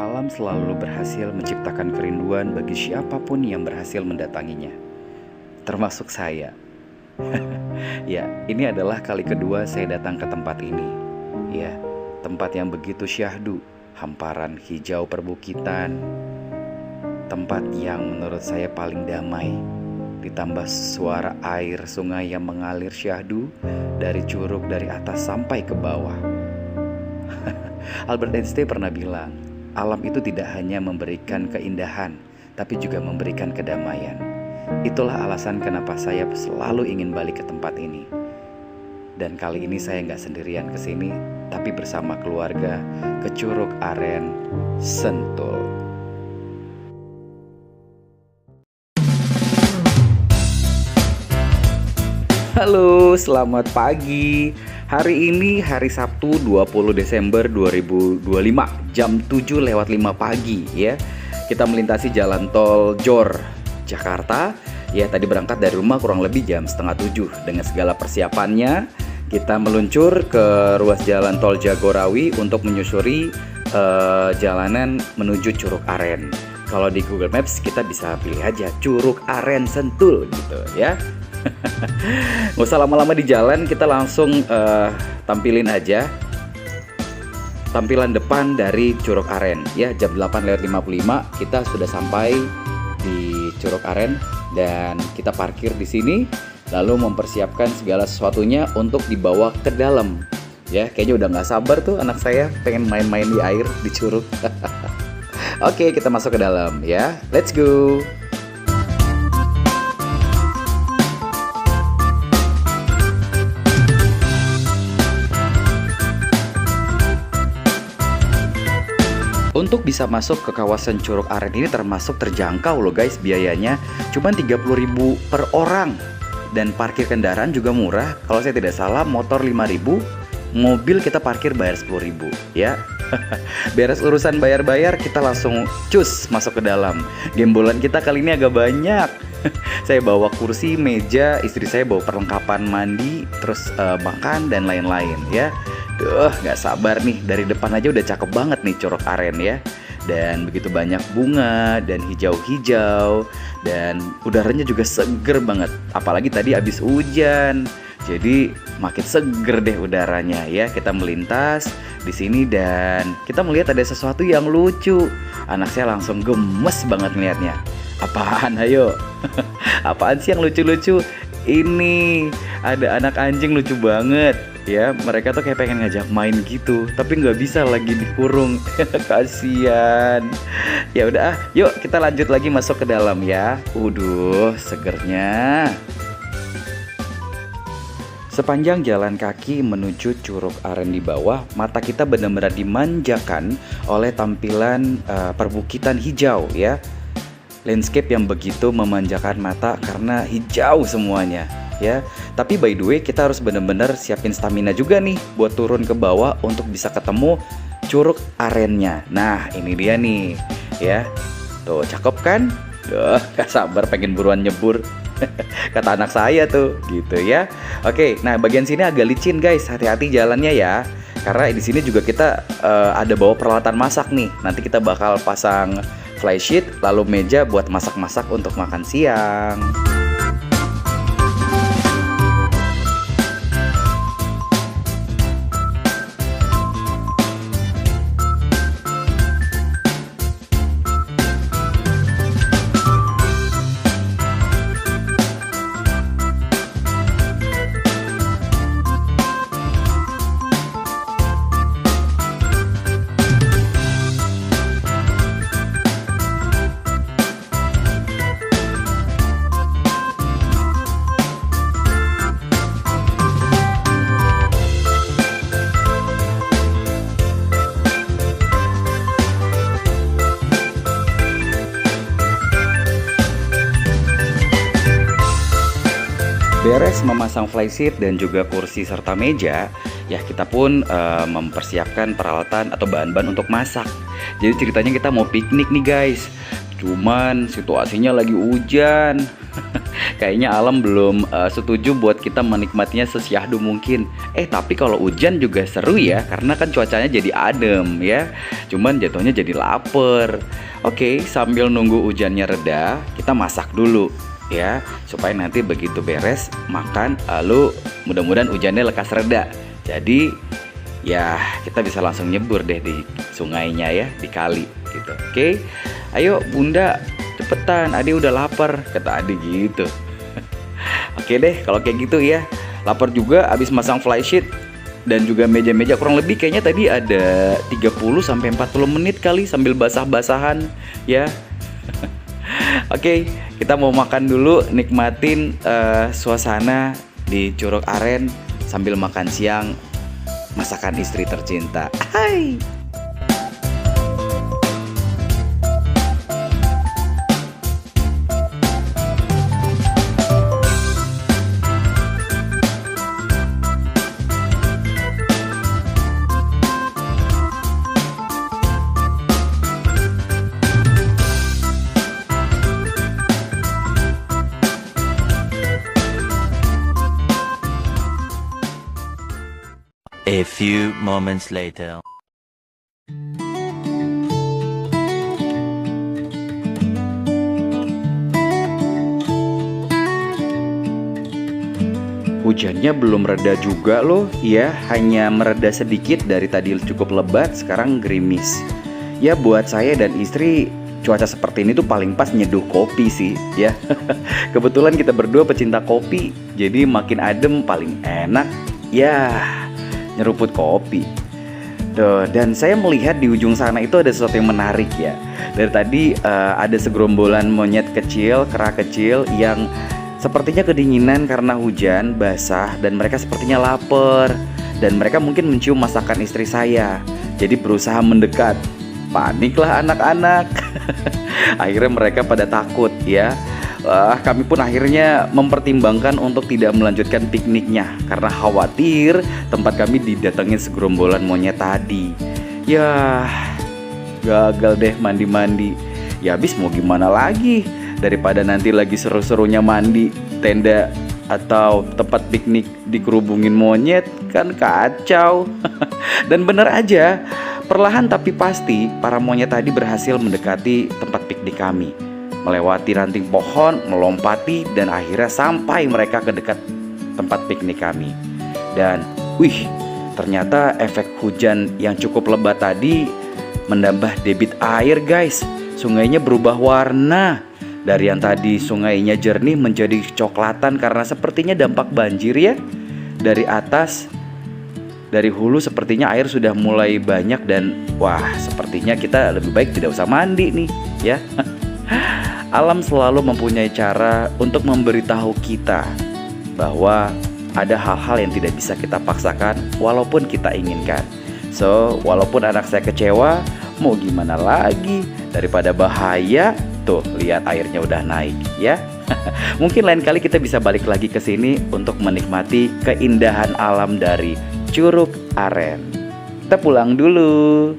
Alam selalu berhasil menciptakan kerinduan bagi siapapun yang berhasil mendatanginya, termasuk saya. Ya, ini adalah kali kedua saya datang ke tempat ini. Ya, tempat yang begitu syahdu, hamparan hijau perbukitan, tempat yang menurut saya paling damai. Ditambah suara air sungai yang mengalir syahdu dari curug dari atas sampai ke bawah. Albert Einstein pernah bilang, alam itu tidak hanya memberikan keindahan, tapi juga memberikan kedamaian. Itulah alasan kenapa saya selalu ingin balik ke tempat ini. Dan kali ini saya nggak sendirian ke sini, tapi bersama keluarga ke Curug Aren, Sentul. Halo, selamat pagi. Hari ini hari Sabtu 20 Desember 2025 jam 7:05 pagi ya. Kita melintasi jalan tol Jor, Jakarta. Ya, tadi berangkat dari rumah kurang lebih jam setengah 7. Dengan segala persiapannya, kita meluncur ke ruas jalan tol Jagorawi untuk menyusuri jalanan menuju Curug Aren. Kalau di Google Maps kita bisa pilih aja Curug Aren Sentul gitu ya. Nggak usah lama-lama di jalan, kita langsung tampilin aja tampilan depan dari Curug Aren ya. Jam 8:55 kita sudah sampai di Curug Aren dan kita parkir di sini, lalu mempersiapkan segala sesuatunya untuk dibawa ke dalam ya. Kayaknya udah nggak sabar tuh anak saya pengen main-main di air di curug. Oke, kita masuk ke dalam ya, let's go. Untuk bisa masuk ke kawasan Curug Aren ini termasuk terjangkau loh guys, biayanya cuma 30.000 per orang. Dan parkir kendaraan juga murah. Kalau saya tidak salah motor 5.000, mobil kita parkir bayar 10.000 ya. Beres urusan bayar-bayar, kita langsung cus masuk ke dalam. Gembolan kita kali ini agak banyak. Saya bawa kursi, meja, istri saya bawa perlengkapan mandi, terus makan dan lain-lain ya. Duh, gak sabar nih, dari depan aja udah cakep banget nih Curug Aren ya. Dan begitu banyak bunga dan hijau-hijau, dan udaranya juga seger banget. Apalagi tadi habis hujan, jadi makin seger deh udaranya ya. Kita melintas di sini dan kita melihat ada sesuatu yang lucu. Anak saya langsung gemes banget ngeliatnya. Apaan, ayo? Apaan sih yang lucu-lucu? Ini ada anak anjing lucu banget ya. Mereka tuh kayak pengen ngajak main gitu, tapi nggak bisa, lagi dikurung. Kasian. Ya udah, yuk kita lanjut lagi masuk ke dalam ya. Segernya. Sepanjang jalan kaki menuju Curug Aren di bawah, mata kita benar-benar dimanjakan oleh tampilan perbukitan hijau ya. Landscape yang begitu memanjakan mata karena hijau semuanya ya. Tapi by the way, kita harus benar-benar siapin stamina juga nih buat turun ke bawah untuk bisa ketemu Curug Arennya. Nah, ini dia nih ya. Tuh, cakep kan? Gak sabar pengen buruan nyebur. Kata anak saya tuh gitu ya. Oke, nah bagian sini agak licin guys, hati-hati jalannya ya. Karena di sini juga kita ada bawa peralatan masak nih. Nanti kita bakal pasang flysheet, lalu meja buat masak-masak untuk makan siang. Beres memasang flysheet dan juga kursi serta meja, ya kita pun mempersiapkan peralatan atau bahan-bahan untuk masak. Jadi ceritanya kita mau piknik nih guys. Cuman situasinya lagi hujan. Kayaknya alam belum setuju buat kita menikmatinya sesyahdu mungkin. Tapi kalau hujan juga seru ya, karena kan cuacanya jadi adem ya. Cuman jatuhnya jadi lapar. Oke, sambil nunggu hujannya reda, kita masak dulu ya, supaya nanti begitu beres makan, lalu mudah-mudahan hujannya lekas reda. Jadi ya kita bisa langsung nyebur deh di sungainya ya, di kali gitu. Oke, ayo bunda cepetan, adik udah lapar, kata adik gitu. Oke deh kalau kayak gitu ya. Lapar juga abis masang flysheet dan juga meja-meja, kurang lebih kayaknya tadi ada 30-40 menit kali sambil basah-basahan ya. Oke, kita mau makan dulu, nikmatin suasana di Curug Aren sambil makan siang masakan istri tercinta. Hai. A few moments later. Hujannya belum reda juga loh ya, hanya mereda sedikit. Dari tadi cukup lebat, sekarang gerimis. Ya buat saya dan istri cuaca seperti ini tuh paling pas nyeduh kopi sih ya. Kebetulan kita berdua pecinta kopi, jadi makin adem paling enak ya nyeruput kopi. Tuh, dan saya melihat di ujung sana itu ada sesuatu yang menarik ya. Dari tadi ada segerombolan monyet kecil, kera kecil yang sepertinya kedinginan karena hujan basah, dan mereka sepertinya lapar, dan mereka mungkin mencium masakan istri saya. Jadi berusaha mendekat. Paniklah anak-anak. Akhirnya mereka pada takut ya. Kami pun akhirnya mempertimbangkan untuk tidak melanjutkan pikniknya karena khawatir tempat kami didatengin segerombolan monyet tadi. Ya gagal deh mandi-mandi. Ya habis mau gimana lagi, daripada nanti lagi seru-serunya mandi tenda atau tempat piknik dikerubungin monyet, kan kacau. Dan bener aja, perlahan tapi pasti para monyet tadi berhasil mendekati tempat piknik kami, melewati ranting pohon, melompati, dan akhirnya sampai mereka ke dekat tempat piknik kami. Dan wih, ternyata efek hujan yang cukup lebat tadi menambah debit air guys. Sungainya berubah warna. Dari yang tadi sungainya jernih menjadi coklatan karena sepertinya dampak banjir ya. Dari atas, dari hulu sepertinya air sudah mulai banyak, dan wah, sepertinya kita lebih baik tidak usah mandi nih ya. Alam selalu mempunyai cara untuk memberitahu kita bahwa ada hal-hal yang tidak bisa kita paksakan walaupun kita inginkan. So, walaupun anak saya kecewa, mau gimana lagi, daripada bahaya. Tuh, lihat airnya udah naik ya. Mungkin lain kali kita bisa balik lagi ke sini untuk menikmati keindahan alam dari Curug Aren. Kita pulang dulu.